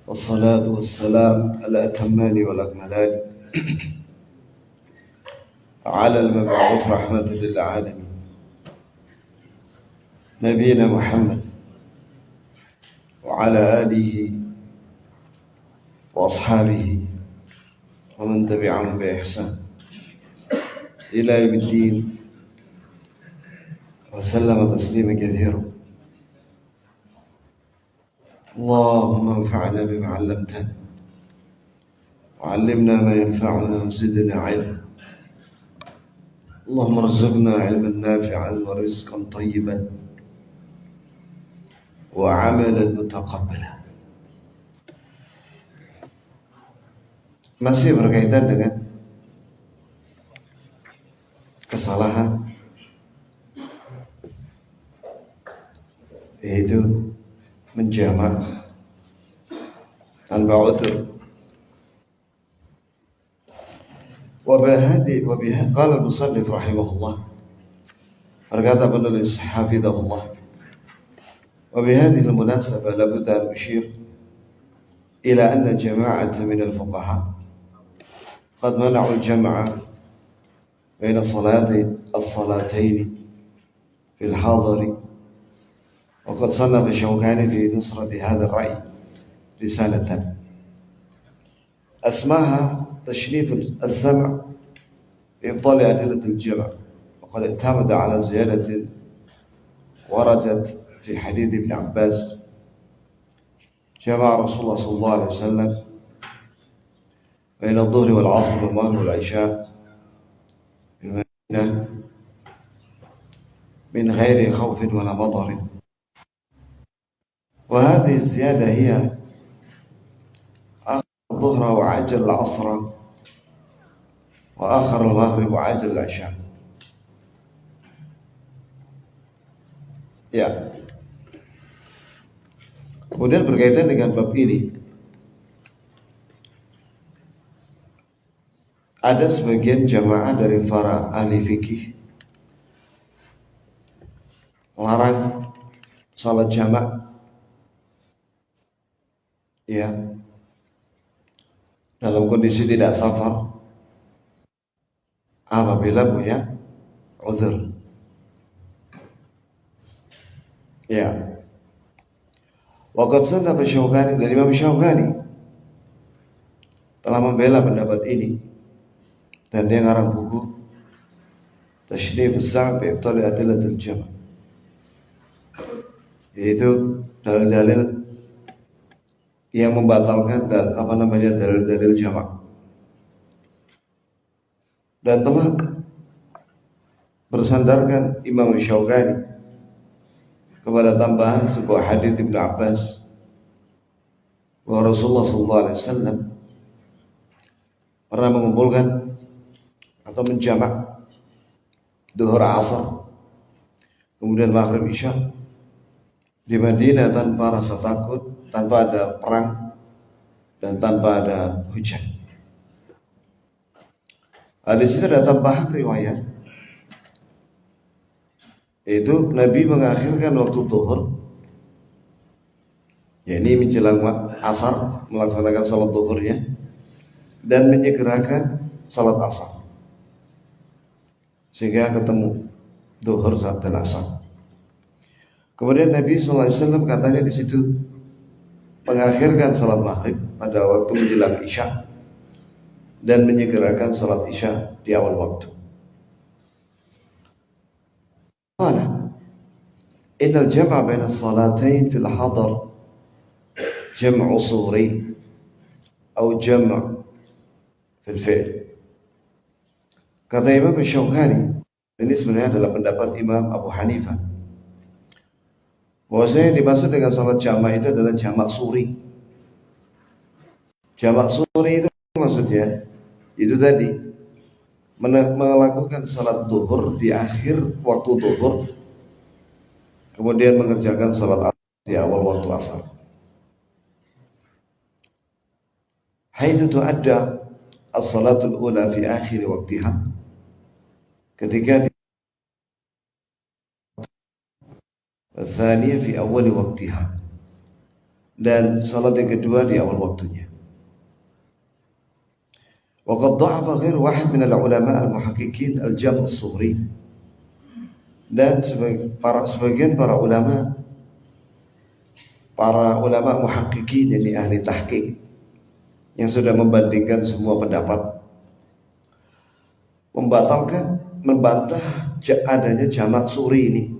والصلاة والسلام الأتمان والأكملان على المبعوث رحمة للعالمين نبينا محمد وعلى آله وأصحابه ومن تبعهم بإحسان إلى يوم الدين وسلم تسليما كثيرا. اللهم انفعنا بما علمتنا وعلمنا ما ينفعنا وزدنا علما. اللهم ارزقنا علما نافعا ورزقا طيبا وعملا متقبلا. Masih berkaitan dengan kesalahan, yaitu menjamak tanpa udzur. Qala al-musannif rahimahullah, berkata penulis hafidhahullah, wa bihadhihi al-munasabah la budda an ushir ila anna jama'atan min al-fuqaha qad mana'u al-jam'a baina الصلاتين في الحاضر. وقد صنف الشوكاني في نصرة هذا الرأي رسالة أسماها تشريف السمع بإبطال أدلة الجمع، وقد اعتمد على زيادة وردت في حديث ابن عباس: جمع رسول الله صلى الله عليه وسلم بين الظهر والعصر والمغرب والعشاء في المدينة من غير خوف ولا مطر. وهذه الزيادة هي آخر الظهر وعجل العصر وآخر المغرب وعجل العشاء. Ya. Kemudian berkaitan dengan bab ini, ada sebagian jamaah dari para ahli fikih melarang salat jamak, ya, dalam kondisi tidak safar apabila punya uzur. Ya. Waqad sannafa Syaukani, dari Imam Syaukani telah membela pendapat ini, dan dia ngarang buku Tashrif as-Sam' bi Ibtal Adillatil Jam', yaitu dalil-dalil yang membatalkan dalil-dalil jamak, dan telah bersandarkan Imam Syaukani kepada tambahan sebuah hadis Ibnu Abbas bahwa Rasulullah SAW pernah mengumpulkan atau menjamak duhur asar kemudian maghrib isya di Madinah tanpa rasa takut, tanpa ada perang, dan tanpa ada hujan. Di situ ada tambahan riwayat, yaitu Nabi mengakhirkan waktu zuhur, yakni menjelang asar, melaksanakan salat zuhurnya, dan menyegerakan salat asar, sehingga ketemu zuhur dan asar. Kemudian Nabi SAW katanya di situ mengakhirkan salat maghrib pada waktu menjelang isya dan menyegerakan salat isya di awal waktu. Qala innal jam'a baina as-salatain fil hadar jam'u suri atau jam' fil fi'l. Kata Imam Syaukani, ini sebenarnya adalah pendapat Imam Abu Hanifah, bahwasanya yang dimaksud dengan salat jamak itu adalah jamak suri. Jamak suri itu maksudnya itu tadi melakukan salat zuhur di akhir waktu zuhur, kemudian mengerjakan salat asar di awal waktu asar. Haitsu tu'adda as-salatul ula fi akhir waqtiha, ketika الثانية في أول وقتها. dan salat yang kedua di awal waktunya. Waqad dha'afa ghairu wahid min al-ulama al-muhaqqiqin al-jam' as-sughri. Dan sebagian para ulama muhaqqiqin, yakni ahli tahqiq, yang sudah membandingkan semua pendapat, membantah adanya jamak suri ini.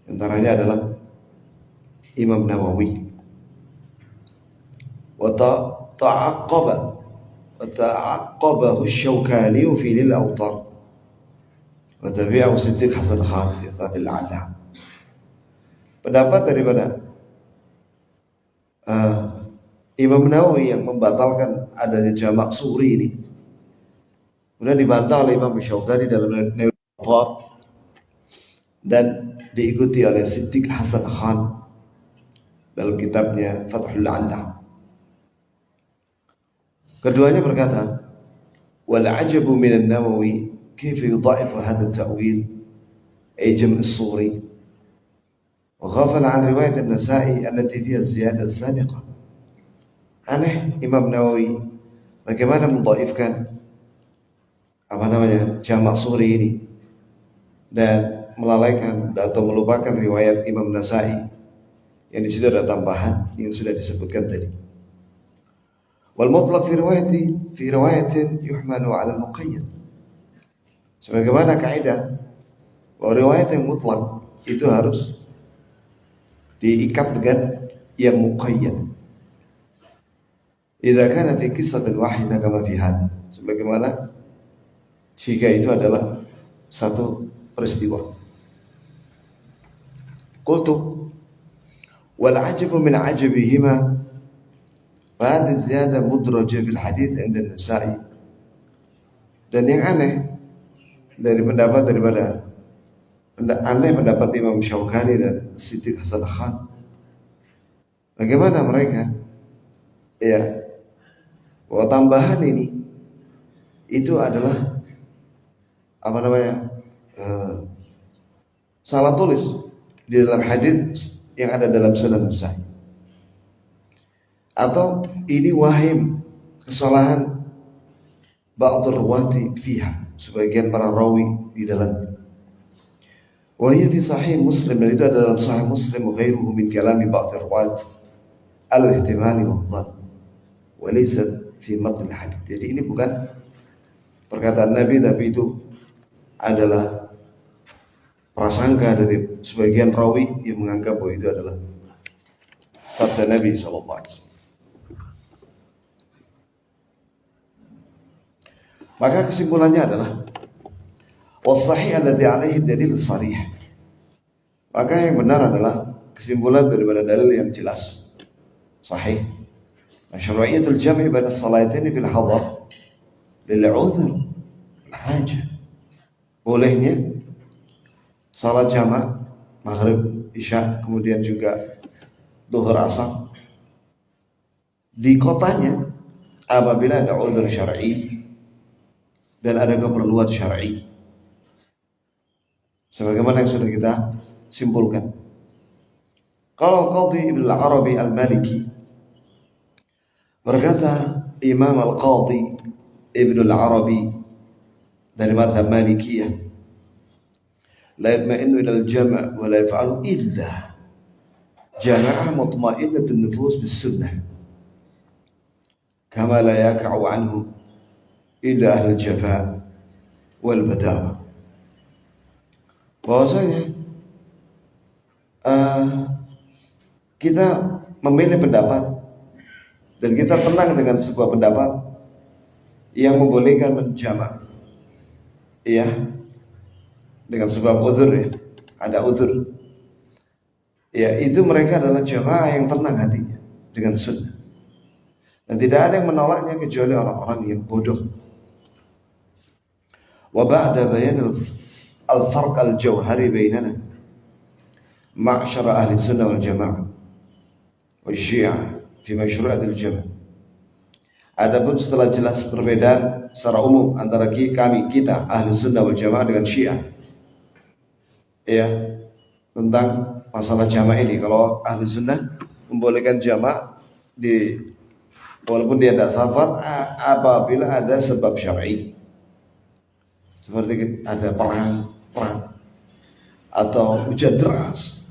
Antaranya adalah Imam Nawawi. Wa ta'aqqabahu Syawkani fi Nil Awtar wa tabi'ahu Siddiq Hasan Khan fi Fathil A'la. Pendapat daripada Imam Nawawi yang membatalkan adanya jamak suri ini kemudian dibantah oleh Imam Syawkani dalam Nil Awtar dan diikuti oleh Siddiq Hasan Khan dalam kitabnya Fathul A'la. Keduanya berkata, wal ajabu minan Nawawi kaifa yudha'ifu hadha at-ta'wil ay jam' as-suri wa ghafala 'an riwayat an-Nasa'i allati fiha ziyadah sabiqah. Aneh Imam Nawawi bagaimana mendhaifkan jamak suri ini dan melalaikan atau melupakan riwayat Imam Nasa'i yang di situ ada tambahan yang sudah disebutkan tadi. Wal mutlaq fi riwayatin yuhmalu 'ala al-muqayyad. Sebagaimana kaidah bahwa riwayat yang mutlak itu harus diikat dengan yang muqayyad. Idza kana fi qissatin wahidah kama fi hadha. Sebagaimana jika itu adalah satu peristiwa. Qultu wal ajabu min ajabihima hadhihi ziyadah mudraja fil hadits 'inda an-Nasa'i. Dan yang aneh pendapat Imam Syawkani dan Siddiq Hasan Khan, bagaimana mereka bahwa tambahan ini itu adalah salah tulis di dalam hadis yang ada dalam Sunan Nasa'i, atau ini wahim, kesalahan ba'dul ruwati fiha, sebagian para rawi di dalamnya. Wa hiya fi sahih Muslim, dan itu ada dalam sahih Muslim, wa ghairuhu min kalami ba'dul ruwat al-ihtimali wa-dhann wa laysa fi matn al-hadith. Jadi ini bukan perkataan Nabi, tapi itu adalah prasangka dari sebagian rawi yang menganggap bahwa itu adalah sabda Nabi sallallahu alaihi wasallam. Maka kesimpulannya adalah was-sahih alladhi alaihi dalil sharih. Maka yang benar adalah kesimpulan daripada dalil yang jelas sahih. Masyru'iyatul jam'i baina as-salataini fil hadar lil 'udhr al-hajah. Bolehnya salat jamak maghrib, isya, kemudian juga zuhur, asar di kotanya apabila ada uzur syar'i dan ada keperluan syar'i, sebagaimana yang sudah kita simpulkan. Kalau Qadhi Ibn al-Arabi al-Maliki berkata, Imam al-Qadhi Ibn al-Arabi dari madhab Malikiyah, la yatma'innu ila al-jama' wa la yaf'alu illa jama'ah mutma'innatun nufus bis sunnah kama la yaka'u anhu ila ahli al-jafa wal badawa. Bahwasanya kita memilih pendapat dan kita tenang dengan sebuah pendapat yang membolehkan menjamak, dengan sebab uzur, ada uzur, itu mereka adalah jamaah yang tenang hatinya dengan sunnah, dan tidak ada yang menolaknya kecuali orang-orang yang bodoh. Wa ba'da bayan al-farq al-jawhari bainana ma'syara ahli sunnah wal jamaah wa syiah fi masyru'at al-jama'. Adapun setelah jelas perbedaan secara umum antara kita ahli sunnah wal jamaah dengan syiah, tentang masalah jamaah ini. Kalau ahli sunnah membolehkan jamak di walaupun dia tidak safar apabila ada sebab syar'i. Seperti ada perang atau hujan deras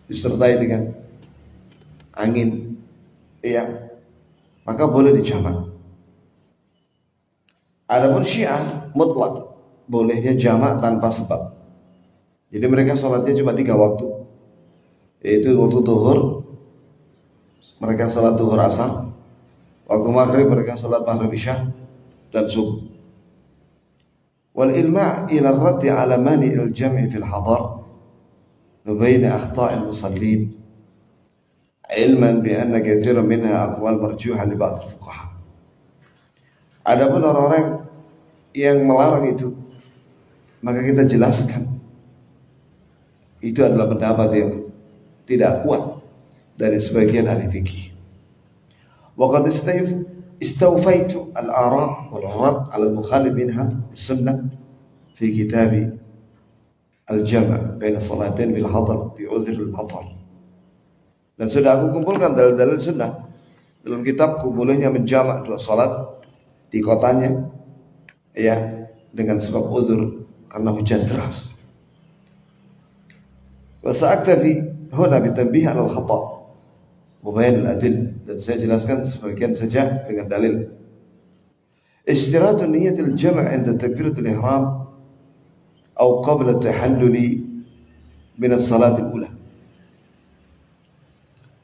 disertai dengan angin, ya, maka boleh dijamak. Adapun Syiah mutlak bolehnya jamak tanpa sebab. Jadi mereka sholatnya cuma 3 waktu, yaitu waktu zuhur mereka sholat zuhur asar, waktu maghrib mereka sholat maghrib isya, dan subuh. Wal ilma' ila ar-radd 'ala mani' al-jam' fi al-hadar nubayn akhta' al-musallin ilman bi anna katsiran minha aqwal marjuha li ba'd al-fuqaha. Adapun orang-orang yang melarang itu, maka kita jelaskan itu adalah pendapat yang tidak kuat dari sebagian ahli fikih. Wa qad istawfaitu al-ara' wal 'arad 'ala al-mukhalif minha as-sunnah fi kitab al-jam' baina salatain bil hadar fi 'udhr al-matar. Dan sudah aku kumpulkan dalil-dalil sunnah dalam kitabku bolehnya menjamak 2 salat di kotanya, ya, dengan sebab udzur karena hujan deras. Wa sa'aktafi huna bi tanbih 'ala al-khata' wa bayan al-adillah. Dan saya jelaskan sebagian saja dengan dalil. Ishtiratu niyatil jam' 'inda takbiratul ihram atau qabla at-tahalluli min as-salat al-ula.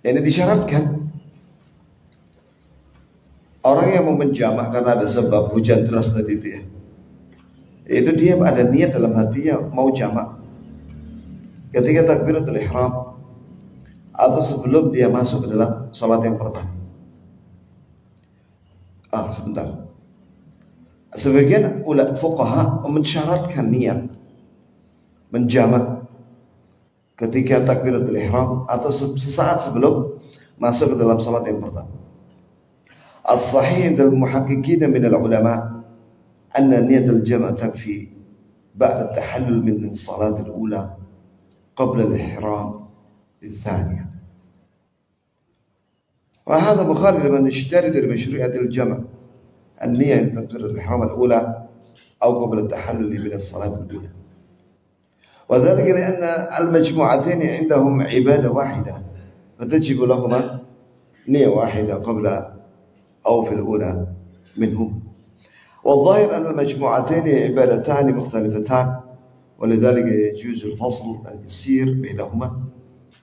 Ini disyaratkan orang yang mau menjamak karena ada sebab hujan deras tadi itu, ya, itu dia ada niat dalam hatinya mau jamak ketika takbiratul ihram atau sebelum dia masuk ke dalam salat yang pertama. Sebentar. Sebagian ulama fuqaha mensyaratkan niat menjamak ketika takbiratul ihram atau sesaat sebelum masuk ke dalam salat yang pertama. As-sahih dal muhaqqiqin min al-ulama anna niyat al-jam' takfi ba'da at-tahallul min as-salat al-ula qabla al-ihram al-thaniya. Wa hadha mukhalif liman yashtarid li-mashru'iyyat al-jam' an-niyyah takbir al-ihram al-ula aw qabla at-tahallul min as-salat al-ula. وذلك لأن المجموعتين عندهم عبادة واحدة فتجب لهما نية واحدة قبل أو في الأولى منهم. والظاهر أن المجموعتين عبادتان مختلفتان ولذلك يجوز الفصل اليسير بينهما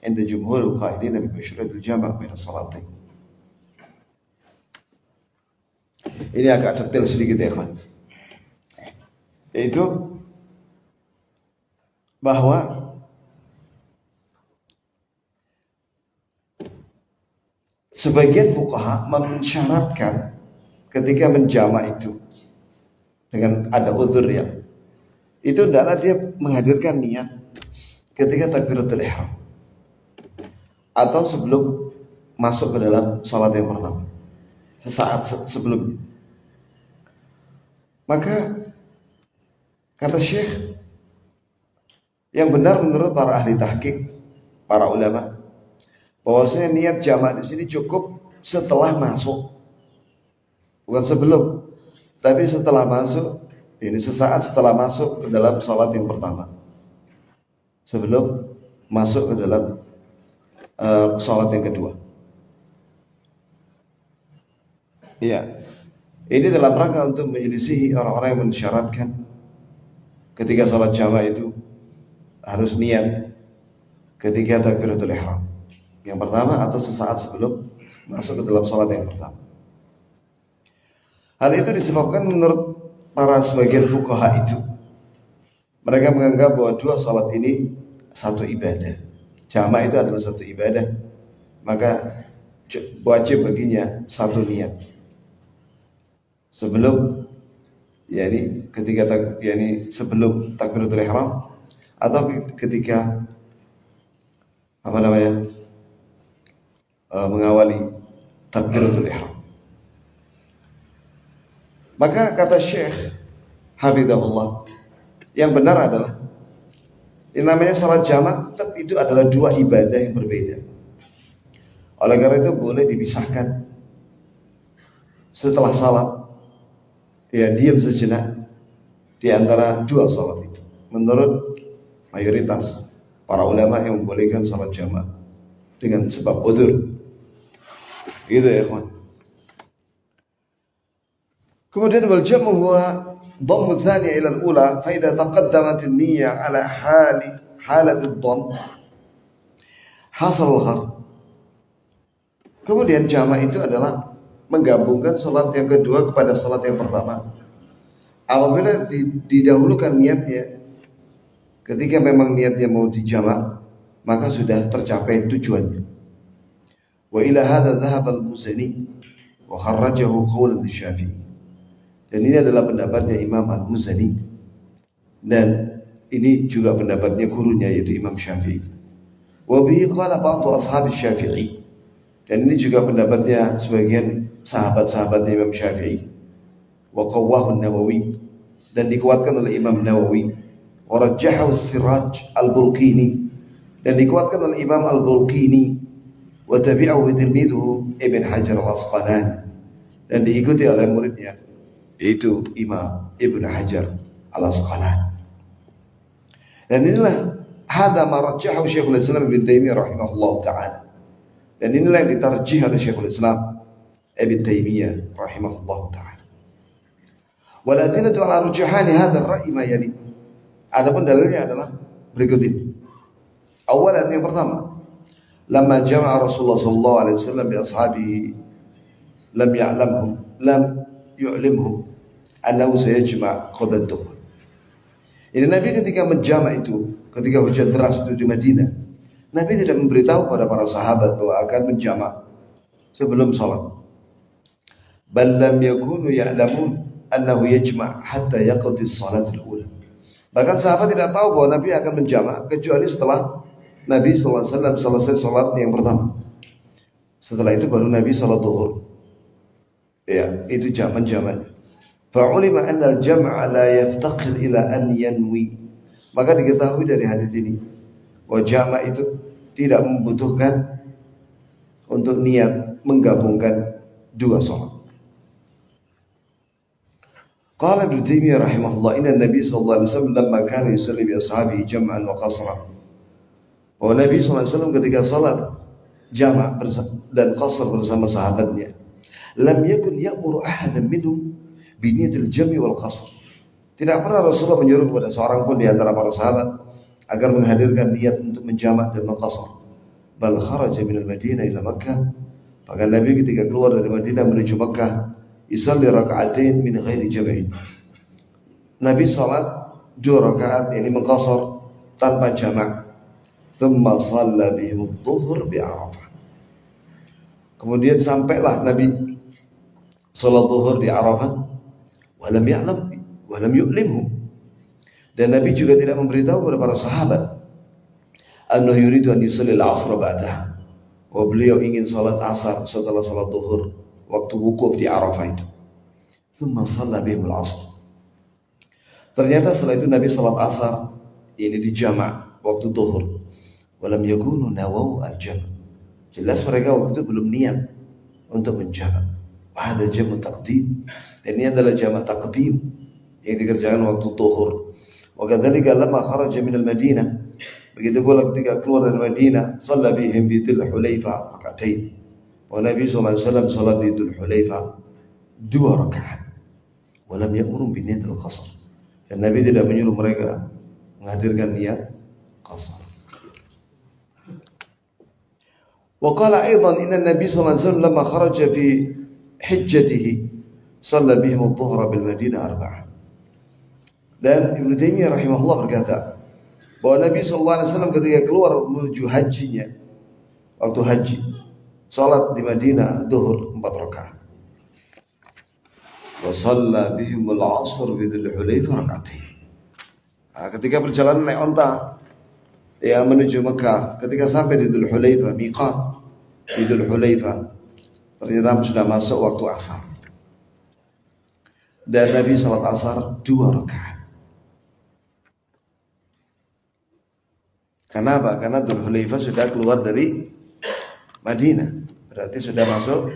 عند جمهور القائلين بمشروعية الجمع بين الصلاتين. Ini agak detail sedikit, ya kawan. Yaitu bahwa sebagian fuqaha mensyaratkan ketika menjamak itu dengan ada udzur, ya, itu adalah dia menghadirkan niat ketika takbiratul ihram atau sebelum masuk ke dalam salat yang pertama, sesaat sebelumnya. Maka kata Syekh, yang benar menurut para ahli tahqiq, para ulama, bahwasanya niat jamak di sini cukup setelah masuk, bukan sebelum, tapi setelah masuk. Ini sesaat setelah masuk ke dalam salat yang pertama, sebelum masuk ke dalam salat yang kedua. Iya, ini dalam rangka untuk menyelisihi orang-orang yang mensyaratkan ketika salat jamak itu harus niat ketika takbiratul ihram yang pertama atau sesaat sebelum masuk ke dalam salat yang pertama. Hal itu disebabkan menurut para sebagian fuqaha itu, mereka menganggap bahwa 2 salat ini satu ibadah. Jamak itu adalah satu ibadah, maka wajib baginya satu niat sebelum, yakni ketika sebelum takbiratul ihram atau ketika mengawali takbiratul ihram. Maka kata Syekh hafizahullah, yang benar adalah yang namanya salat jamak tetap itu adalah 2 ibadah yang berbeda. Oleh karena itu boleh dipisahkan setelah salam, ya diam sejenak di antara dua salat itu. Menurut mayoritas para ulama yang membolehkan salat jamaah dengan sebab udzur. Gitu ya, ikhwan. Kemudian wal jam'u huwa dhammu tsaniya ila al-ula fa idza taqaddamat an-niyyah ala halat ad-dhamm hasal al-gharb. Kemudian jamak itu adalah menggabungkan salat yang kedua kepada salat yang pertama. Apabila didahulukan niatnya, ketika memang niatnya mau dijamak, maka sudah tercapai tujuannya. Wa ila hadza dhahaba al-Muzani wa kharrajahu qawlan Syafi'i. Dan ini adalah pendapatnya Imam Al-Muzani, dan ini juga pendapatnya gurunya yaitu Imam Syafi'i. Wa bihi qala ba'du ashab Syafi'i. Dan ini juga pendapatnya sebagian sahabat-sahabat Imam Syafi'i. Wa qawwahu an-Nawawi, dan dikuatkan oleh Imam Nawawi. Wa rajjahu Siraj Al-Bulqini, dan dikuatkan oleh Imam Al-Bulqini. Wa tabi'ahu tilmidhuhu Ibn Hajar Al-Asqalani, dan diikuti oleh muridnya yaitu Imam Ibn Hajar Al-Asqalani. Dan inilah hadza ma rajjahu Syekhul Islam Ibnu Taimiyah rahimahullah taala. Dan inilah yang ditarjih oleh Syekhul Islam Ibnu Taimiyah rahimahullah taala. Wal adillatu ala rujhani hadzal ra'yi ma yali. Adapun dalilnya adalah berikut ini. Awalan, yang pertama, lamma jama'a Rasulullah sallallahu alaihi wasallam bi ashabihi lam yu'limhum annahu sayajma' qabla ad-dukhul. Ini Nabi ketika menjamak itu, ketika hujan deras itu di Madinah, Nabi tidak memberitahu kepada para sahabat bahwa akan menjamak sebelum salat. Bal lam yakunu ya'lamun annahu yajma' hatta yaqdi as-salat al-ula. Bahkan sahabat tidak tahu bahwa Nabi akan menjamak kecuali setelah Nabi sallallahu alaihi wasallam selesai salat yang pertama. Setelah itu baru Nabi salat zuhur. Ya, itu jamak. Fa'ulima anna al-jam'a la yaftaqir ila an yanwi. Maka diketahui dari hadis ini bahwa jamak itu tidak membutuhkan untuk niat menggabungkan dua salat. Qala Ibnu Taimiyah rahimahullah, inna Nabi sallallahu alaihi wasallam lamma kana yusalli bi ashabihi jam'an wa qasran. Bahwa Nabi sallallahu alaihi wasallam ketika salat jamak dan qasr bersama sahabatnya, lam yakun ya'muru ahadan minhum bi niyatil jam'i wal qasr. Tidak pernah Rasulullah menyuruh kepada seorang pun di antara para sahabat agar menghadirkan niat untuk menjamak dan mengqasar. Bal kharaja min al-Madinah ila Makkah. Bahkan Nabi ketika keluar dari Madinah menuju Makkah, yusalli raka'atain min ghairi jam'in. Nabi salat 2 rakaat, yakni mengqasar tanpa jamak. Thumma shalla bihim adh-dhuhr bi Arafah. Kemudian sampailah Nabi salat zuhur di Arafah, walam ya'lam walam yu'limhum. Dan Nabi juga tidak memberitahu kepada para sahabat annahu yuridu an yusalli al-'asr ba'daha. Bahwa beliau ingin salat asar setelah salat zuhur, waktu wukuf di Arafah itu. Thumma shalla bihim al-'asr. Ternyata setelah itu Nabi salat asar, ini di jamak waktu zuhur. Walam yakunu nawaw al-jam'. Jelas mereka waktu itu belum niat untuk menjamak. Ada jamak taqdim, dan ini adalah jamak taqdim yang dikerjakan waktu zuhur. Wa kadzalika lamma kharaja min al-Madinah, begitu pula ketika keluar dari Madinah, shalla bihim bi Dzul Hulaifah rak'atain. Wa Nabi sallallahu alaihi wasallam salat di Dzul Hulaifah 2 rakaat. Wa lam ya'muru bi niyatil qasr. Dan Nabi tidak menyuruh mereka menghadirkan niat qasar. Wa qala aidan inna Nabi sallallahu alaihi wasallam lamma kharaja fi hijjatihi shalla bihim adh-dhuhra bil Madinah 4. Dan Ibnu Taimiyah rahimahullah berkata bahwa Nabi sallallahu alaihi wasallam ketika keluar menuju hajinya, waktu haji, salat di Madinah zuhur 4 rakaat. Wa shalla bihim al-'asr fi Dzul Hulaifah rak'atain. Ketika perjalanan naik onta ya menuju Mekah, ketika sampai di Dzul Hulaifah, miqat di Dzul Hulaifah, ternyata sudah masuk waktu asar. Dan Nabi salat asar 2 rakaat. Kenapa? Karena Dzul Hulaifah sudah keluar dari Madinah. berarti sudah masuk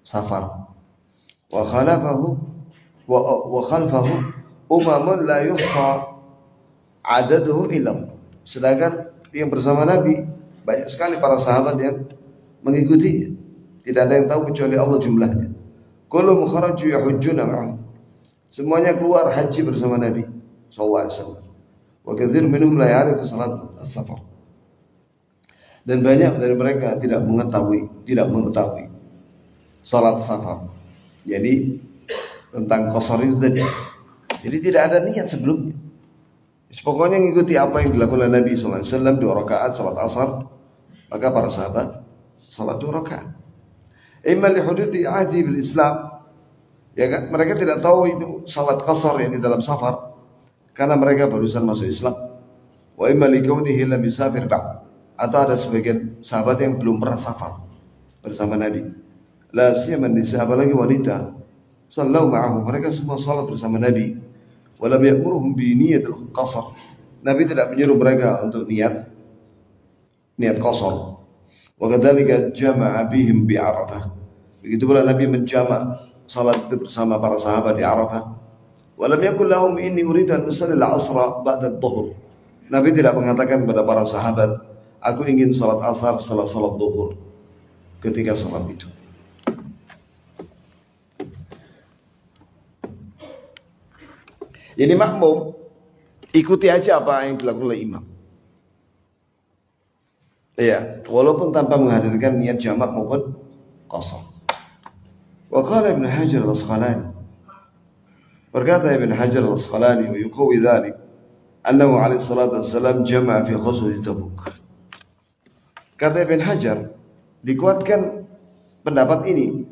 safar. Wa khalafahu wa khalfahu umamun la yuhsa adaduhum illa. Sedangkan yang bersama Nabi banyak sekali para sahabat yang mengikutinya. Tidak ada yang tahu kecuali Allah jumlahnya. Kullu mukharaju yahujjuna ma'ahu. Semuanya keluar haji bersama Nabi sallallahu alaihi wasallam. Wa katsir minhum la ya'rifu salat as-safar. Dan banyak dari mereka tidak mengetahui salat safar. Jadi tentang qasar itu tadi. Jadi tidak ada niat sebelumnya. Pokoknya mengikuti apa yang dilakukan oleh Nabi sallallahu alaihi wasallam 2 rakaat salat asar, maka para sahabat salat 2 rakaat. Imma li hududi ahdi bil Islam. Ya kan? Mereka tidak tahu itu salat qasar yang di dalam safar karena mereka barusan masuk Islam. Wa imma li kaunihi lam yusafir ba'd. Atau ada sebagian sahabat yang belum pernah safar bersama Nabi. La siyama nisa, apalagi wanita. Sallallahu ma'ahu, mereka semua salat bersama Nabi. Wa lam ya'muruhum bi niyatil qasar. Nabi tidak menyuruh mereka untuk niat qasar. Wa kadzalika jama'a bihim bi Arafah. Begitu pula Nabi menjama' salat itu bersama para sahabat di Arafah. Wa lam yakul lahum inni uridu an usalli al-'asra ba'da adh-dhuhr. Nabi tidak mengatakan kepada para sahabat, aku ingin salat asar setelah salat zuhur. Ketika salat itu, jadi makmum ikuti aja apa yang dilakukan oleh imam. Iya, walaupun tanpa menghadirkan niat jamak maupun qasar. Wa qala Ibnu Hajar al-Asqalani, berkata Ibnu Hajar al-Asqalani, wa yuqawi dzalik annahu alaihi salatu wassalam jama'a fi ghazwati Tabuk. Kata Ibn Hajar, dikuatkan pendapat ini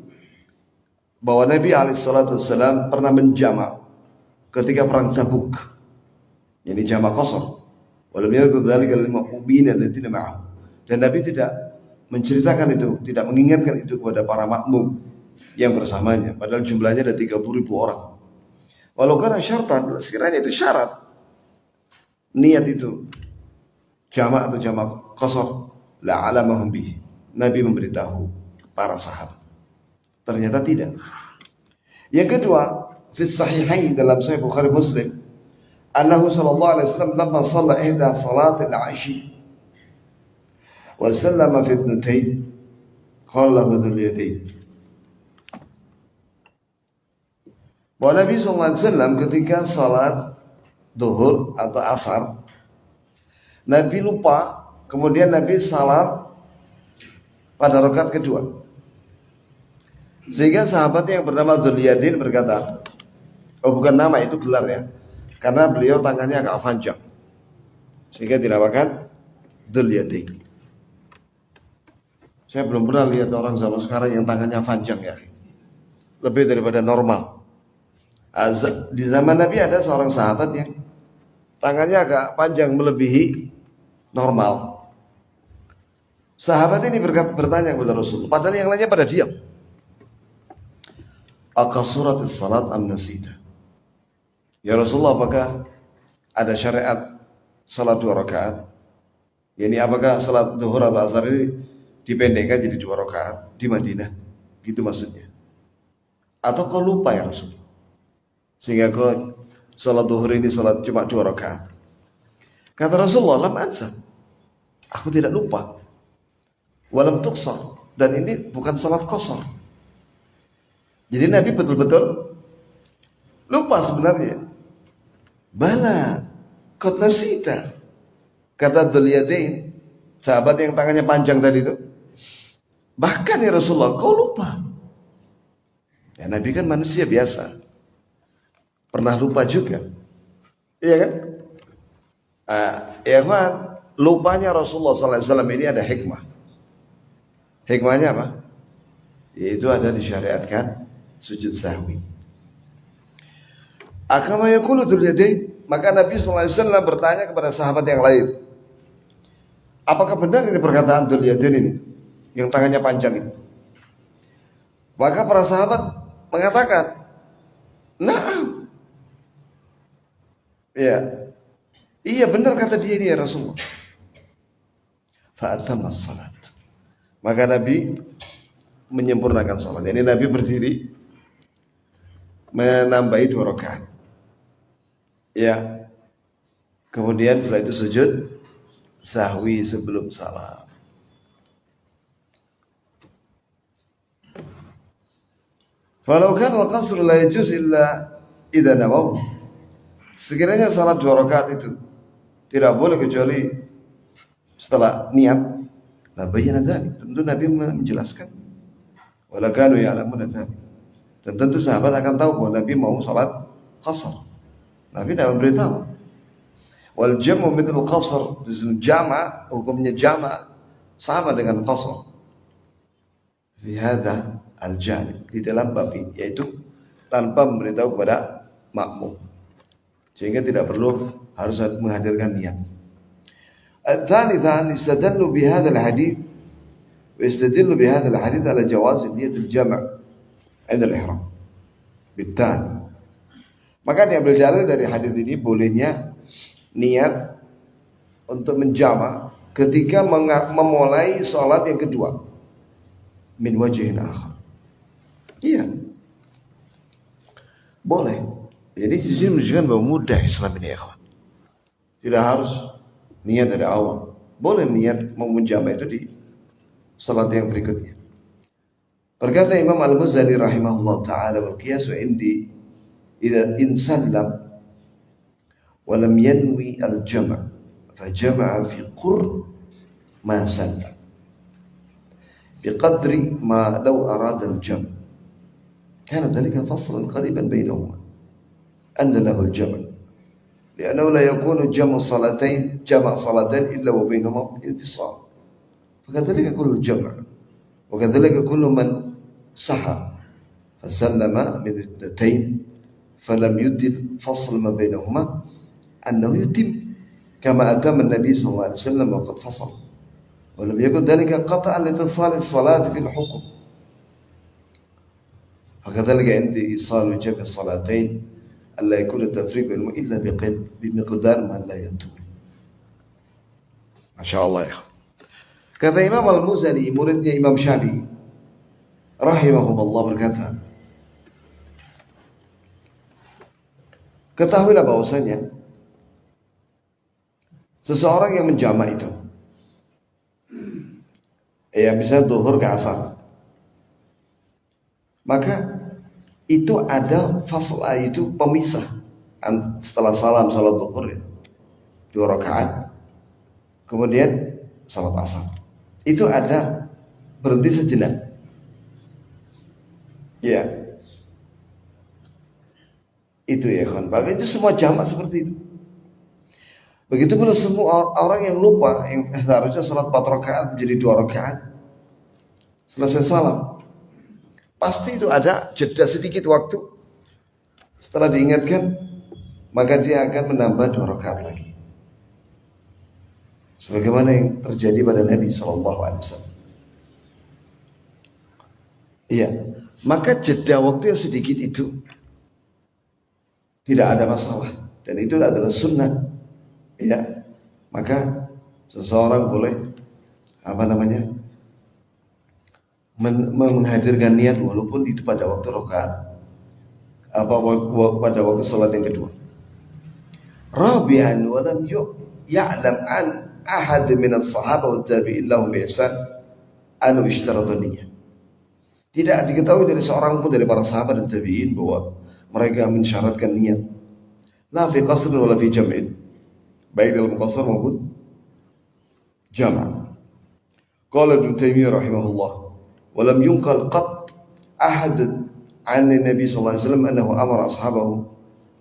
bahwa Nabi SAW pernah menjamak ketika perang Tabuk. Ini jamak qasar. Walam yadhkur dzalika lil mu'minin alladziina ma'ahu. Dan Nabi tidak menceritakan itu, tidak mengingatkan itu kepada para makmum yang bersamanya, padahal jumlahnya ada 30.000 orang. Walau karena syartan, sekiranya itu syarat niat itu jamak atau jamak qasar, la alamahum bih. Nabi memberitahu para sahabat. Ternyata tidak. Yang kedua, fi sahihain dalam Sahih Bukhari Muslim, annahu sallallahu alaihi wasallam lamma shalla ihda salat al-'ashi wa sallama fi ithnatayn qala lahu dhul yadayn. Bahwa Nabi sallallahu alaihi wasallam ketika salat zuhur atau asar, Nabi lupa. Kemudian Nabi salam pada rakaat kedua. Sehingga sahabat yang bernama Dzul Yadain berkata, oh bukan nama, itu gelar ya, karena beliau tangannya agak panjang, sehingga dinamakan Dzul Yadain. Saya belum pernah lihat orang zaman sekarang yang tangannya panjang ya, lebih daripada normal. Di zaman Nabi ada seorang sahabat yang tangannya agak panjang melebihi normal. Sahabat ini bertanya kepada Rasul, padahal yang lainnya pada diam. Aqasuratis salat am nasita? Ya Rasulullah, apakah ada syariat salat 2 rakaat? Yani apakah salat zuhur atau asar ini dipendekkan jadi 2 rakaat di Madinah? Gitu maksudnya. Atau kau lupa ya Rasul? Sehingga kau salat zuhur ini salat cuma 2 rakaat. Kata Rasulullah, lam ansa. Aku tidak lupa. Walam tuqsar, dan ini bukan salat qasar. Jadi Nabi betul-betul lupa sebenarnya. Bala qad nasita, kata Dzul Yadain, sahabat yang tangannya panjang tadi itu. Bahkan ya Rasulullah, kau lupa. Ya Nabi kan manusia biasa, pernah lupa juga. Iya kan? Ya kan, lupanya Rasulullah SAW ini ada hikmah. Hikmahnya apa? Yaitu ada disyariatkan sujud sahwi. Akama yaqulu Dzul Yadain, maka Nabi sallallahu alaihi wasallam bertanya kepada sahabat yang lain, apakah benar ini perkataan Dzul Yadain ini yang tangannya panjang ini? Maka para sahabat mengatakan, "Na'am." Ya. Iya benar kata dia ini ya Rasulullah. Fa'atamma salat. Maka Nabi menyempurnakan sholat. Ini Nabi berdiri menambahi 2 rakaat. Ya. Kemudian setelah itu sujud sahwi sebelum salam. Falau kana al-qasr la yajuz illa idza nawaw. Sekiranya salat 2 rakaat itu tidak boleh kecuali setelah niat. La bayyana dzalik. Tentu Nabi menjelaskan. Wala kanu ya'lamuna dzalik. Dan tentu sahabat akan tahu bahwa Nabi mau salat qasar. Nabi tidak memberitahu. Wal jam'u mithl qasr, jama' hukumnya jama' sama dengan qasar. Fi hadza al-janib, di dalam bab ini, yaitu tanpa memberitahu kepada makmum, sehingga tidak perlu harus menghadirkan niat. Al-thalithan istadallu bi hadzal hadits wa istadallu bi hadzal hadits ala jawaz niyatul jama' 'inda al-ihram. Bittani, maka diambil dalil dari hadis ini bolehnya niat untuk menjama ketika memulai sholat yang kedua min wajhin akhar. Iya, boleh. Jadi di sini menunjukkan bahwa mudah Islam ini, ya. Tidak harus niat dari awal. Boleh niat mau menjama itu di sholat yang berikutnya. Berkata Imam Al-Muzani rahimahullah ta'ala, wal qiyasu indi idza insallam ولم ينوي الجمع فجمع في قرب ما سلم بقدر ما لو أراد الجمع كان ذلك فصلا قريبا بينهما أن له الجمع لأنه لا يكون جمع صلاتين إلا وبينهما انفصال فكذلك كل الجمع وكذلك كل من سحى فسلم من اثنتين فلم يدل فصل ما بينهما أنه يتم كما أتم النبي صلى الله عليه وسلم وقد فصل ولم يكن ذلك قطعا لاتصال الصلاة في الحكم فكذلك عند إيصال جمع الصلاتين ألا يكون التفريق بينهما إلا بمقدار ما لا يتم. ما شاء الله يا أخي. Kata Imam Al-Muzani, muridnya Imam Syafi'i rahimahumullah, berkata, ketahuilah bahwasanya seseorang yang menjamak itu, ya misalnya zuhur ke asar, maka itu ada faslah, itu pemisah setelah salam salat zuhur 2 rakaat, kemudian salat asar, itu ada berhenti sejenak. Ya, itu ya kan, bahkan itu semua jamak seperti itu. Begitu pula semua orang yang lupa, yang seharusnya salat 4 rakaat menjadi 2 rakaat selesai salam, pasti itu ada jeda sedikit waktu. Setelah diingatkan, maka dia akan menambah 2 rakaat lagi, sebagaimana yang terjadi pada Nabi SAW. Iya, maka jeda waktu yang sedikit itu tidak ada masalah, dan itu adalah sunnah. Ya, maka seseorang boleh menghadirkan niat walaupun itu pada waktu rakaat pada waktu salat yang kedua. Rabi'an wa lam ya'lam an ahad min as-sahabah wa tabi'in lahum bi ihsan an ishtarata niyyah. Tidak diketahui dari seorang pun dari para sahabat dan tabi'in bahwa mereka mensyaratkan niat, la fi qasr wala fi jam'in, baik dalam qasar maupun jama'. Qala Ibnu Taimiyah rahimahullah, wa lam yunqal qat ahad an Nabi sallallahu alaihi wasallam annahu amara ashabahu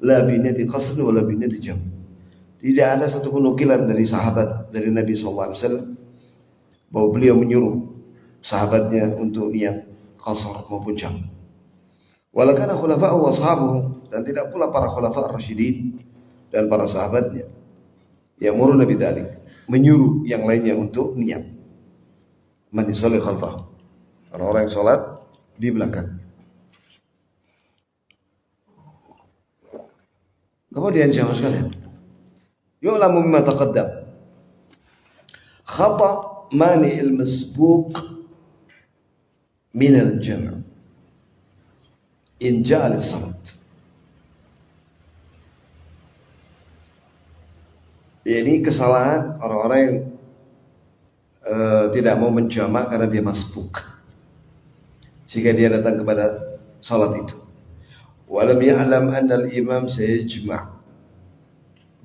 la bi niyati qasr wa la bi niyati jam'. Tidak ada satu penukilan dari sahabat dari Nabi sallallahu alaihi wasallam bahwa beliau menyuruh sahabatnya untuk niat qasar maupun jam'. Wala kana khulafa'u wa ashabuhu, dan tidak pula para khulafa' ar-rasyidin dan para sahabatnya ya'muruna bidzalik, menyuruh yang lainnya untuk niat. Man yusalli khalfahu, orang-orang yang salat di belakang. Kemudian jamaah sekalian, yu'lamu mimma taqaddam khata mani al-masbuq min al-jam' in ja'al salat. Ini kesalahan orang-orang yang tidak mau menjamak karena dia masbuk jika dia datang kepada salat itu. Walam ya'lam anna al-imam sayajma'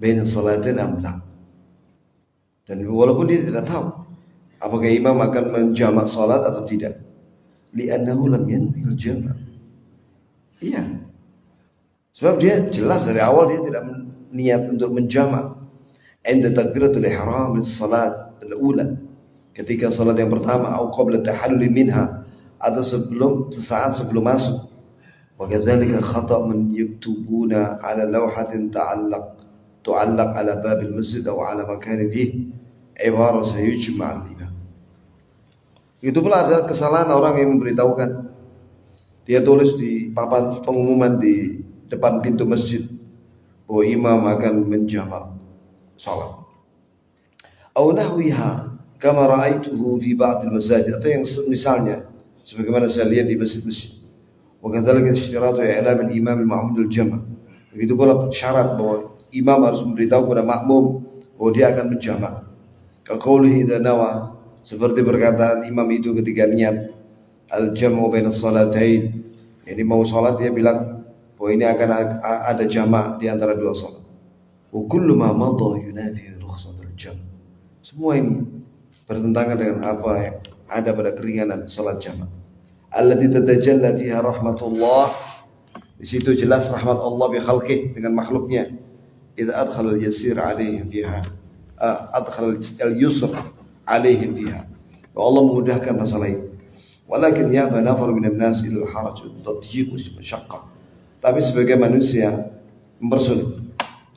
baina salatin am la. Dan walaupun dia tidak tahu apakah imam akan menjamak salat atau tidak, li'annahu lam yanwi al-jam'. Iya. Sebab dia jelas dari awal dia tidak niat untuk menjamak. Inda takbiratul ihram lis-salat al-ula, ketika salat yang pertama, atau qabla tahallul minha, atau sesaat sebelum masuk. Wa kadzalika khata' man yaktubuna 'ala lawhatin tu'allaq 'ala babil masjid aw 'ala makanin fihi ibara sayujma' al-imam. Itu pula ada kesalahan orang yang memberitahukan. Dia tulis di papan pengumuman di depan pintu masjid bahwa imam akan menjamak salat. Aw nahwiha kama ra'aituhu fi ba'd al-masajid, atau yang misalnya sebagaimana saya lihat di masjid-masjid. Wa kadzalika istiratu i'lam al-imam al-ma'mum al-jam'. Begitu pula syarat bahwa imam harus memberitahu kepada makmum bahwa dia akan menjamak. Ka qoulihi idza nawa, seperti perkataan imam itu ketika niat al-jam'u baina as-salatain. Ini mau salat dia bilang bahwa ini akan ada jamak di antara dua salat. Wa kullu ma madha yunafi rukhsatul jam'. Semua ini bertentangan dengan apa yang ada pada keringanan salat jamak. Allati tatajalla fiha rahmatullah. Di situ jelas rahmat Allah bi khalqih, dengan makhluknya. Idza adkhala al-yasir alaihim fiha, adkhala al-yusr alaihim fiha. Allah memudahkan masalah itu. Walakin yaba nafar minan nas ila al-haraj wa tadyiq wa masyaqqah. Tapi sebagai manusia mempersulit,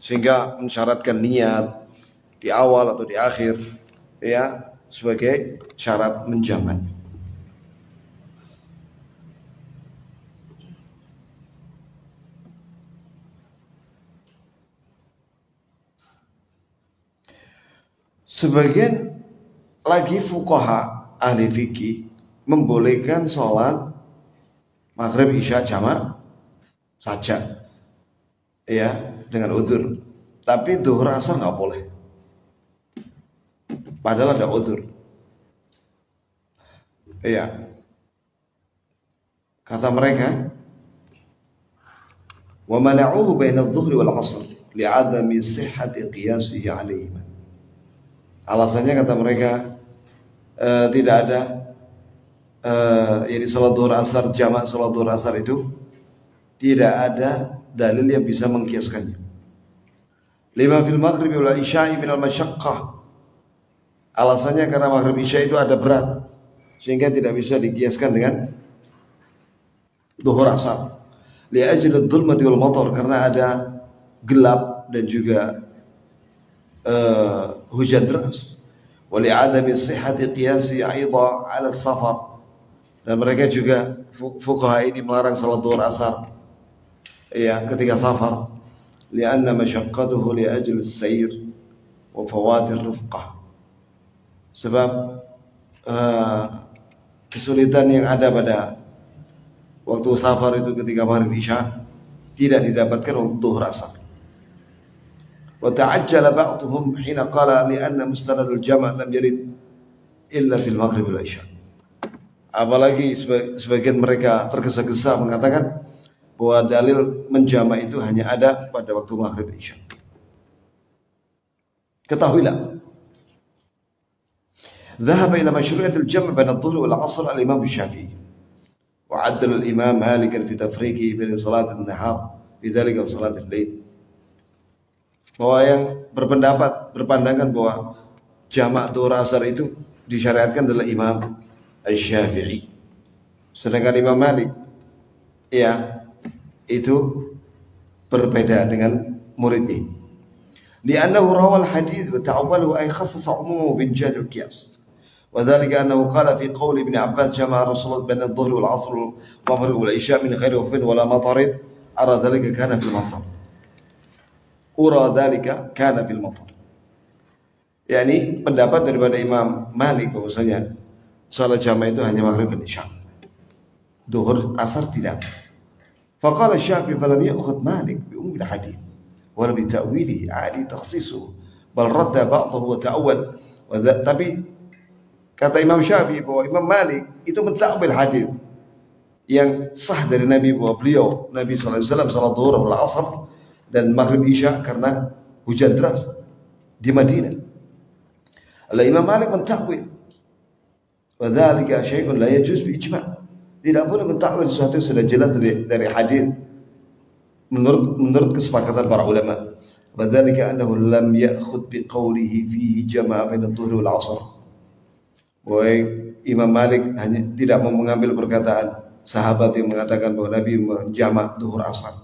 sehingga mensyaratkan niat di awal atau di akhir, ya, sebagai syarat menjamak. Sebagian lagi fuqaha ahli fikih membolehkan sholat maghrib isya jamak saja, ya, dengan udzur. Tapi zuhur asar nggak boleh, padahal ada udzur. Iya, kata mereka, wa mana'uhu baina adh-dhuhri wal 'ashr li'adami sihhati qiyasihi 'alaihima. Alasannya kata mereka tidak ada salat zuhur asar jamak, salat zuhur asar itu tidak ada dalil yang bisa mengkiaskannya. Lima fil maghrib wal isya'i min al-masyaqqah. Alasannya karena maghrib isya itu ada berat, sehingga tidak bisa dikiaskan dengan zuhur asar. Li ajli adh-dhulmati wal matar, karena ada gelap dan juga hujan deras. Wa li 'adami sihhati qiyasi aidan 'ala safar. Dan mereka juga fuqaha ini melarang salat zuhur asar, ya, ketika safar. Lianna masyaqqatuhu li ajli as-sayr wa fawatir rifqah. Sebab kesulitan yang ada pada waktu safar itu ketika maghrib isya tidak didapatkan untuk zuhur asar. Wa ta'ajjala ba'dhum hina qala lianna mustanadul jama' lam yarid illa fil maghrib wal isya. Apalagi sebagian mereka tergesa-gesa mengatakan bahwa dalil menjamak itu hanya ada pada waktu maghrib isya. Ketahuilah, ذهب إلى مشروعية الجمع بين الظهر والعصر الإمام الشافعي، وعدل الإمام مالك في تفريقه بين صلاة النهار في ذلك وصلاة الليل. Bahwa yang berpandangan bahwa jamak zuhur asar itu disyariatkan adalah Imam Asy-Syafi'i. Sedangkan Imam Malik, ya, itu berbeda dengan muridnya. Li'annahu rawal hadits wa ta'awwalahu ay khassasa 'umumahu bin jad al-qiyas. Wa dhalika annahu qala fi qawli Ibn Abbas jama'a Rasulullah baina adh-dhuhri wal 'asr wal maghrib wal isya min ghairi khawfin wala matarin ara dhalika kana fil matar. Ura dhalika kana fil matar. Yani pendapat daripada Imam Malik bahwasanya salat jamak itu hanya maghrib dan isya. Duhur asar tidak. Faqala Syafi'i falam ya'khudh Malik bi ummi al-hadith wa bi ta'wilihi adi takhsisuhu bal radda ba'dahu wa ta'awwal. Tapi kata Imam Syafi'i bahwa Imam Malik itu mentakwil hadis yang sah dari Nabi bahwa beliau Nabi SAW salat zuhur wal asar dan maghrib isya karena hujan deras di Madinah. Imam Malik mentakwil wa dzalika syai'un la yajuz bi ijma'. Tidak boleh mentakwil sesuatu yang sudah jelas dari hadis menurut kesepakatan para ulama. Wa dzalika annahu lam ya'khudh bi qawlihi fihi jama'a bain adh-dhuhri wal 'asr. Bahwa Imam Malik hanya tidak mau mengambil perkataan sahabat yang mengatakan bahwa Nabi menjamak zuhur asar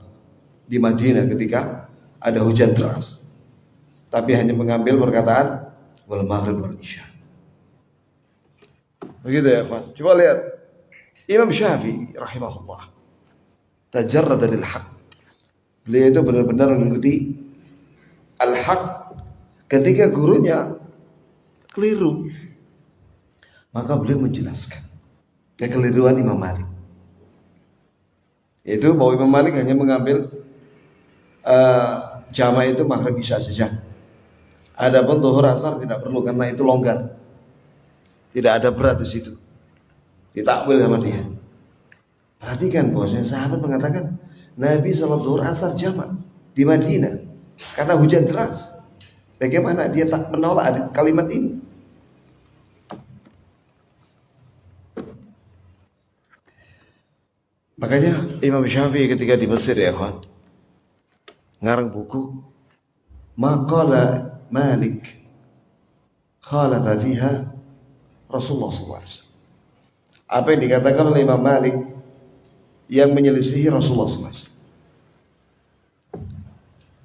di Madinah ketika ada hujan deras, tapi hanya mengambil perkataan wal maghrib wal isya. Begitu ya, kawan. Coba lihat Imam Syafi'i rahimahullah tajarrada lil haq. Beliau itu benar-benar mengikuti al-haq ketika gurunya keliru. Maka beliau menjelaskan kekeliruan Imam Malik. Yaitu bahwa Imam Malik hanya mengambil jama' itu maghrib isya saja. Adapun zuhur asar tidak perlu karena itu longgar. Tidak ada berat di situ. Ditakwil sama dia. Perhatikan bahwasanya sahabat mengatakan Nabi salat zuhur asar jama' di Madinah karena hujan deras. Bagaimana dia tak menolak kalimat ini? Makanya Imam Syafi'i ketika di Mesir ya kawan, ngarang buku Maqala Malik khalafa fiha Rasulullah SAW. Apa yang dikatakan oleh Imam Malik yang menyelisihi Rasulullah SAW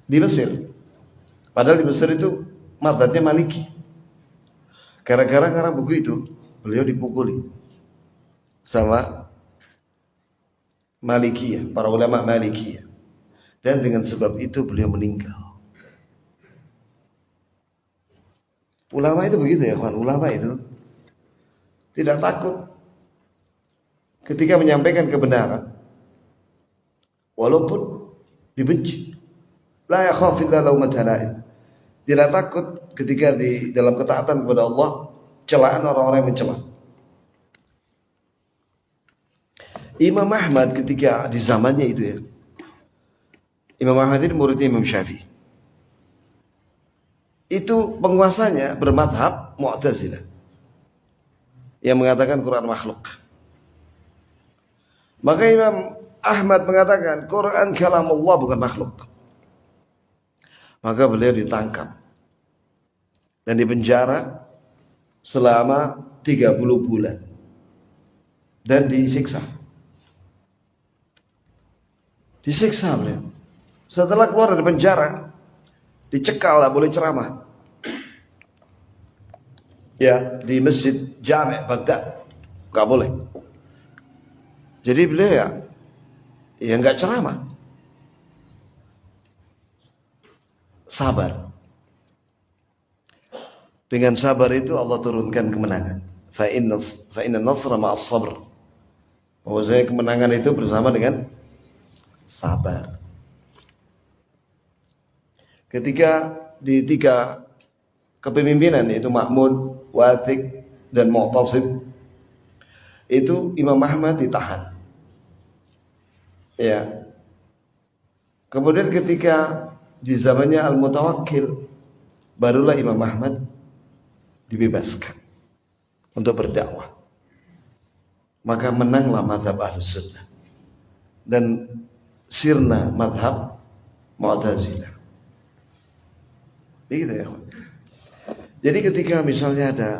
di Mesir. Padahal di Mesir itu mazhabnya Maliki. Gara-gara ngarang buku itu beliau dipukuli sama Malikiyah, para ulama Malikiyah. Dan dengan sebab itu beliau meninggal. Ulama itu begitu ya kawan, ulama itu tidak takut ketika menyampaikan kebenaran walaupun dibenci. La yakhaf illa lawmata laim. Tidak takut ketika di dalam ketaatan kepada Allah celaan orang-orang yang mencela. Imam Ahmad ketika di zamannya itu ya, Imam Ahmad ini muridnya Imam Syafi'i. Itu penguasanya bermadhab Mu'tazilah yang mengatakan Quran makhluk. Maka Imam Ahmad mengatakan Quran kalamullah bukan makhluk. Maka beliau ditangkap dan dipenjara selama 30 bulan dan disiksa. Disiksa beliau. Setelah keluar dari penjara, dicekal, lah boleh ceramah. Ya, di Masjid Jami' Baghdad, nggak boleh. Jadi beliau ya nggak ceramah. Sabar. Dengan sabar itu Allah turunkan kemenangan. Fa inna nasra ma'as sabr. Bahwasanya kemenangan itu bersama dengan sabar. Ketika di 3 kepemimpinan yaitu Ma'mun, Wathiq dan Mu'tasim, itu Imam Ahmad ditahan. Ya. Kemudian ketika di zamannya Al-Mutawakkil, barulah Imam Ahmad dibebaskan untuk berdakwah. Maka menanglah mazhab Ahlus Sunnah dan sirna mazhab Mu'tazilah. Begitu ya. Jadi ketika misalnya ada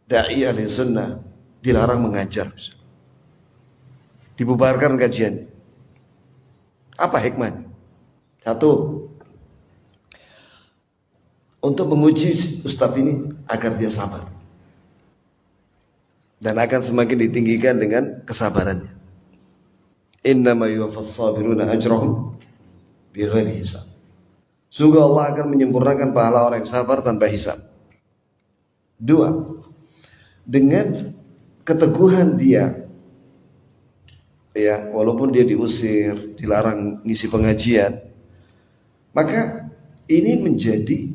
dai Ahlus Sunnah dilarang mengajar, dibubarkan kajian, apa hikmahnya? Satu, untuk menguji ustadz ini agar dia sabar dan akan semakin ditinggikan dengan kesabarannya. Innama yuwaffas sabiruna ajrahum bighairi hisab. Sungguh Allah akan menyempurnakan pahala orang yang sabar tanpa hisab. 2, dengan keteguhan dia ya, walaupun dia diusir, dilarang ngisi pengajian, maka ini menjadi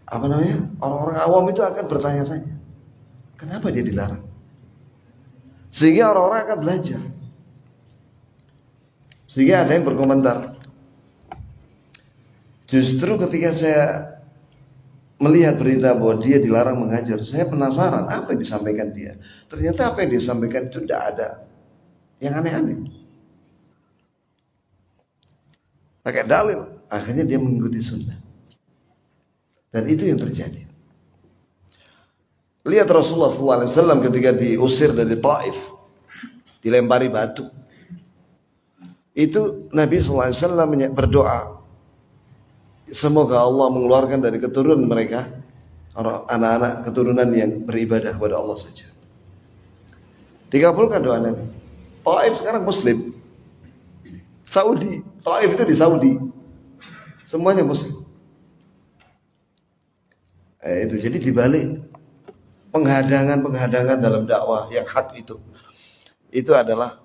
apa namanya, orang-orang awam itu akan bertanya-tanya, kenapa dia dilarang? Sehingga orang-orang akan belajar. Sehingga ada yang berkomentar, justru ketika saya melihat berita bahwa dia dilarang mengajar, saya penasaran apa yang disampaikan dia. Ternyata apa yang disampaikan itu tidak ada yang aneh-aneh. Pakai dalil, akhirnya dia mengikuti sunnah. Dan itu yang terjadi. Lihat Rasulullah SAW ketika diusir dari Taif, dilempari batu. Itu Nabi SAW berdoa, semoga Allah mengeluarkan dari keturunan mereka anak-anak keturunan yang beribadah kepada Allah saja. Dikabulkan doa Nabi. Taif sekarang Muslim. Saudi, Taif itu di Saudi, semuanya Muslim. Itu jadi dibalik penghadangan dalam dakwah yang hak itu adalah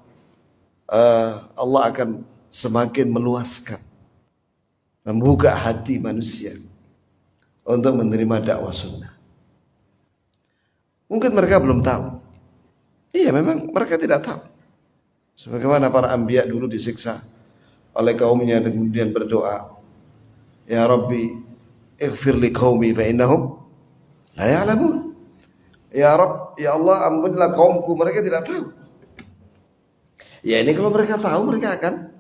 Allah akan semakin meluaskan, membuka hati manusia untuk menerima dakwah sunnah. Mungkin mereka belum tahu. Iya, memang mereka tidak tahu. Sebagaimana para anbiya dulu disiksa oleh kaumnya dan kemudian berdoa, ya Rabbi ighfir li qaumi fa innahum la ya'lamun. Ya Rabb, ya Allah ampunilah kaumku, mereka tidak tahu. Ya ini kalau mereka tahu, mereka akan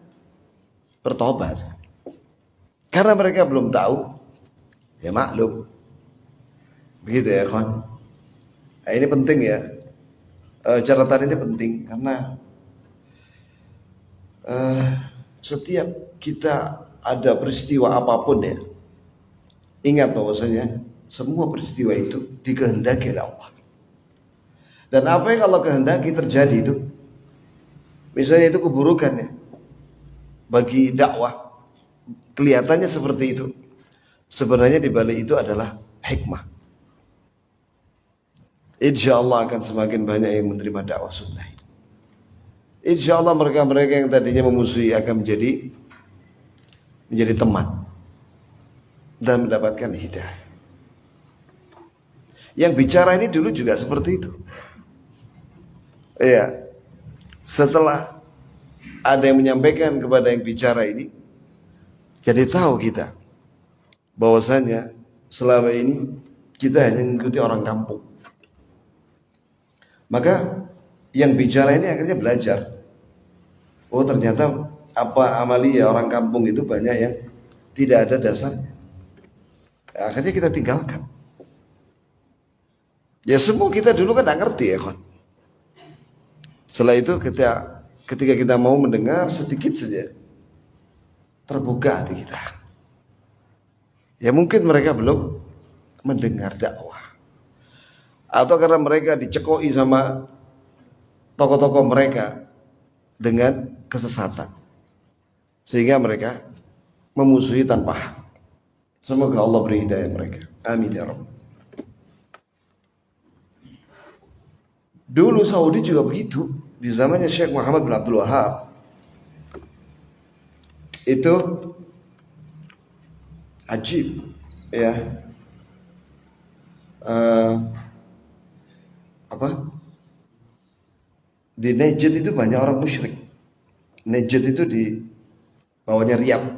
bertobat. Karena mereka belum tahu, ya maklum. Begitu ya kawan. Nah, ini penting ya. Catatan ini penting karena setiap kita ada peristiwa apapun ya, ingat bahwasanya semua peristiwa itu dikehendaki oleh Allah. Dan apa yang Allah kehendaki terjadi itu, misalnya itu keburukan ya, bagi dakwah kelihatannya seperti itu, sebenarnya di balik itu adalah hikmah. Insya Allah akan semakin banyak yang menerima dakwah sunnah. Insya Allah mereka-mereka yang tadinya memusuhi akan menjadi teman dan mendapatkan hidayah. Yang bicara ini dulu juga seperti itu. Iya. Setelah ada yang menyampaikan kepada yang bicara ini, jadi tahu kita bahwasanya selama ini kita hanya mengikuti orang kampung. Maka yang bicara ini akhirnya belajar. Oh ternyata apa amalia orang kampung itu banyak yang tidak ada dasarnya. Akhirnya kita tinggalkan. Ya semua kita dulu kan tidak ngerti ya kan. Setelah itu ketika kita mau mendengar sedikit saja, terbuka hati kita. Ya mungkin mereka belum mendengar dakwah, atau karena mereka dicekoi sama tokoh-tokoh mereka dengan kesesatan, sehingga mereka memusuhi tanpa hak. Semoga Allah beri hidayah mereka. Amin ya Rabb. Dulu Saudi juga begitu, di zamannya Syekh Muhammad bin Abdul Wahab. Itu ajib ya. Di Najd itu banyak orang musyrik. Najd itu di bawahnya Riyadh.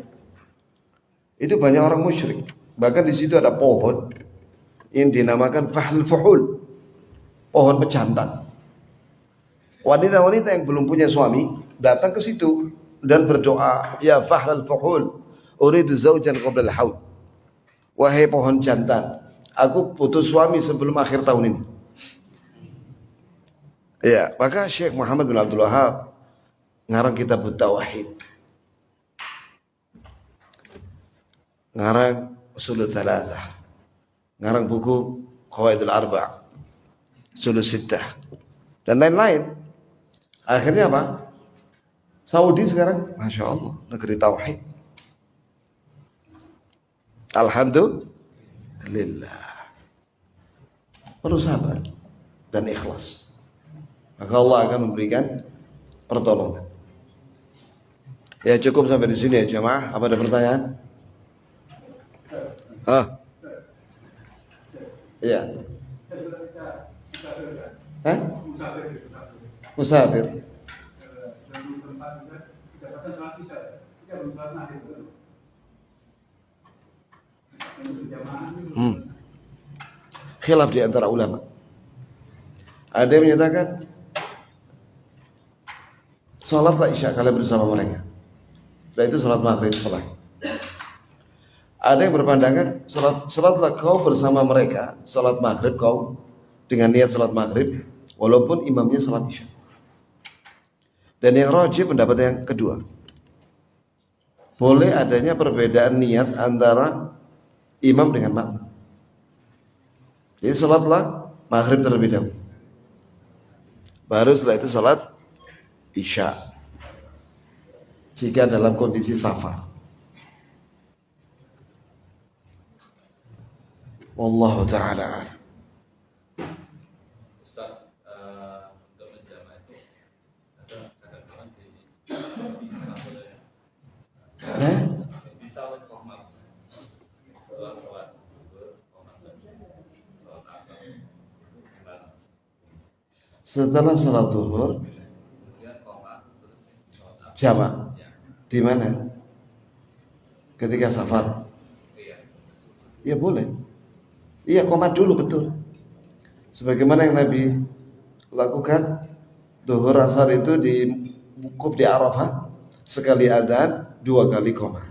Itu banyak orang musyrik. Bahkan di situ ada pohon yang dinamakan Fahl Fuhul, pohon pejantan. Wanita-wanita yang belum punya suami datang ke situ dan berdoa, ya Fahl Fuhul, uridu zaujan qabla al-haul. Wahai pohon jantan, aku putus suami sebelum akhir tahun ini. Ya, maka Syekh Muhammad bin Abdul Wahab ngarang kitab Tauhid, ngarang Ushul Thalathah, ngarang buku Qawaidul Arba', Ushul Sittah, dan lain-lain. Akhirnya apa? Saudi sekarang, Masya Allah, negeri Tauhid. Alhamdulillah. Perlu sabar dan ikhlas. Maka Allah akan memberikan pertolongan. Ya cukup sampai di sini ya jemaah. Apa ada pertanyaan? Iya. Musafir. Khilaf di antara ulama. Ada yang menyatakan salatlah isya kalian bersama mereka. Dan itu salat maghrib salat. Ada yang berpandangan salatlah kau bersama mereka, salat maghrib kau dengan niat salat maghrib, walaupun imamnya salat isya. Dan yang rajih pendapat yang kedua. Boleh adanya perbedaan niat antara imam dengan makmum. Jadi salatlah maghrib terlebih dahulu. Baru setelah itu salat isya. Jika dalam kondisi safar. Wallahu ta'ala. Ustaz, untuk menjama itu ada kadang-kadang bisa menghormat setelah sholat setelah sholat zuhur jamak di mana? Ketika safar. Ya boleh. Iya, qomat dulu betul. Sebagaimana yang Nabi lakukan zuhur asar itu di wukuf di Arafah, sekali adzan, 2 kali qomat.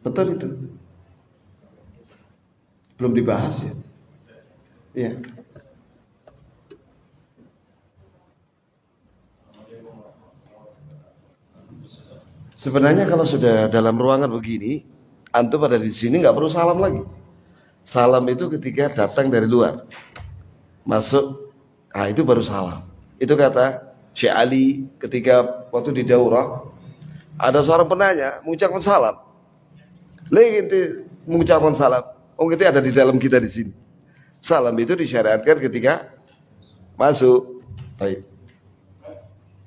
Betul itu. Belum dibahas ya. Iya. Sebenarnya kalau sudah dalam ruangan begini, antum ada di sini nggak perlu salam lagi. Salam itu ketika datang dari luar, masuk, itu baru salam. Itu kata Syekh Ali ketika waktu di daurah, ada seorang penanya mengucapkan salam. Lagi ente mengucapkan salam, ente ada di dalam kita di sini. Salam itu disyariatkan ketika masuk. Baik.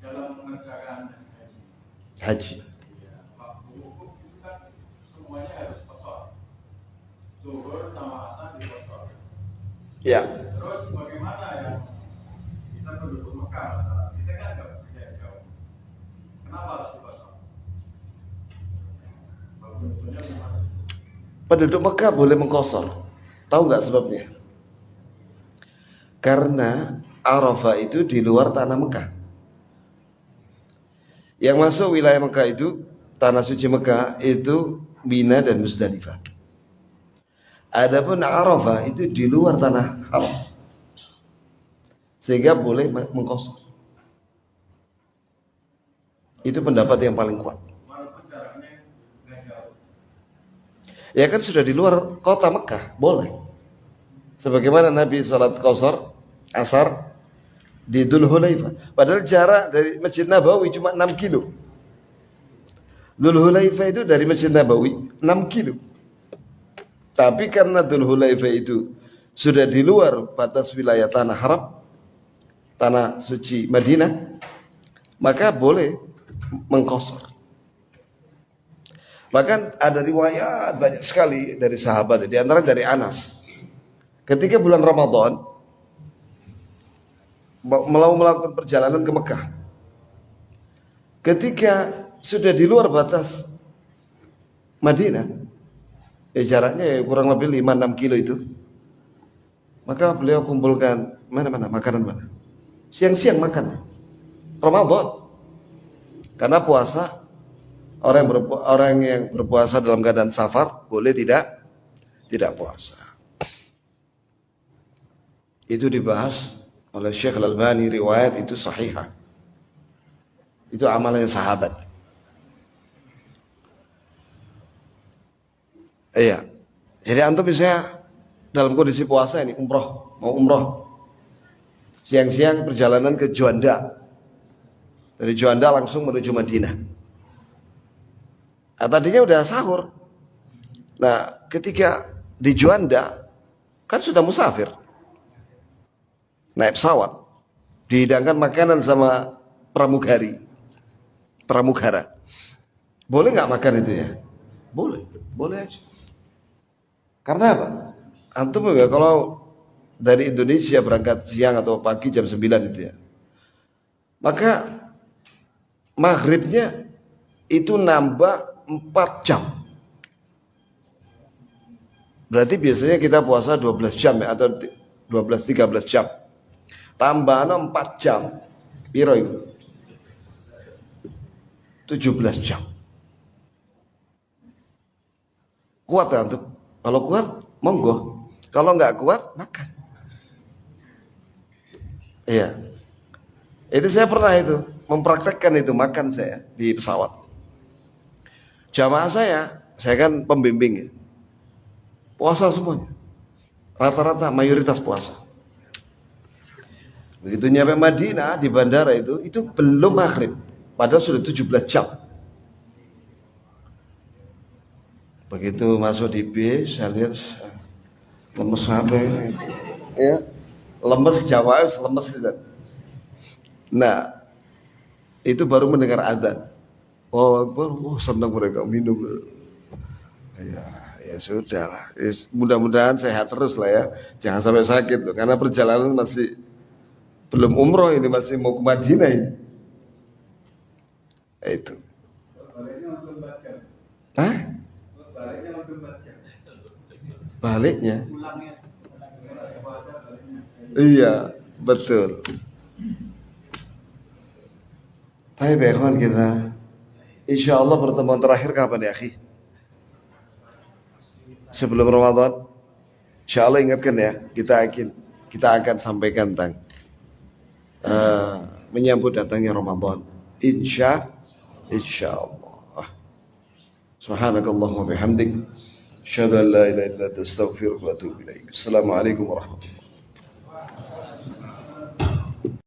dalam mengerjakan Haji. semuanya harus kosor. Zuhur sama asar dikosor. Ya. Terus bagaimana ya kita penduduk Mekah, kita kan nggak bekerja jauh. Kenapa harus dikosor? Bagusnya gimana? Penduduk Mekah boleh mengkosor. Tahu nggak sebabnya? Karena Arafah itu di luar tanah Mekah. Yang masuk wilayah Mekah itu, tanah suci Mekah itu Mina dan Musdalifah. Adapun Arafah itu di luar tanah haram. Sehingga boleh mengkosor. Itu pendapat yang paling kuat. Walaupun jaraknya nggak jauh. Ya kan sudah di luar kota Mekah, boleh. Sebagaimana Nabi salat qasar asar di Dzul Hulaifah. Padahal jarak dari Masjid Nabawi cuma 6 kilo. Dzul Hulaifah itu dari Masjid Nabawi 6 kilo. Tapi karena Dzul Hulaifah itu sudah di luar batas wilayah tanah haram, tanah suci Madinah, maka boleh mengkosor. Bahkan ada riwayat banyak sekali dari sahabat, di antara dari Anas. Ketika bulan Ramadan mau melakukan perjalanan ke Mekah. Ketika sudah di luar batas Madinah, jaraknya kurang lebih 5-6 kilo itu, maka beliau kumpulkan makanan mana. Siang-siang makan Ramadan. Karena puasa, orang yang berpuasa dalam keadaan safar boleh tidak puasa. Itu dibahas oleh Syekh Al-Albani, riwayat itu sahihah. Itu amalan sahabat. Iya. Jadi antum misalnya dalam kondisi puasa ini mau umroh. Siang-siang perjalanan ke Juanda. Dari Juanda langsung menuju Madinah. Nah, tadinya udah sahur. Nah, ketika di Juanda kan sudah musafir. Naik pesawat dihidangkan makanan sama pramugara. Boleh nggak makan itu ya? Boleh, boleh aja. Karena apa? Antum ya kalau dari Indonesia berangkat siang atau pagi jam 9 itu ya, maka maghribnya itu nambah 4 jam. Berarti biasanya kita puasa 12 jam ya, atau 12-13 jam. Tambahan 4 jam. Piro itu? 17 jam. Kuat kan tuh? Kalau kuat, monggo. Kalau nggak kuat, makan. Iya. Itu saya pernah itu mempraktekkan itu, makan saya di pesawat. Jamaah saya kan pembimbing ya. Puasa semuanya. Rata-rata mayoritas puasa. Begitu nyampe Madinah di bandara itu belum maghrib. Padahal sudah 17 jam. Begitu masuk di bis, saya lihat lemes apa ya? Lemes Jawa, lemes. Nah, itu baru mendengar adzan. Oh, senang mereka minum. Ya sudah lah. Mudah-mudahan sehat terus lah ya. Jangan sampai sakit loh, karena perjalanan masih belum umroh ini, masih mau ke Madinah ini. Itu. Hah? Baliknya? Iya, betul. Baik, kawan kita. Insya Allah pertemuan terakhir kapan ya, akhi? Sebelum Ramadan. Insya Allah ingatkan ya, kita akan sampaikan tentang menyambut datangnya Ramadan. Insya Allah. Subhanakallahumma bihamdik. Asyhadu an la ilaha illa anta astaghfiruka wa atubu ilaik. Assalamualaikum warahmatullahi wabarakatuh.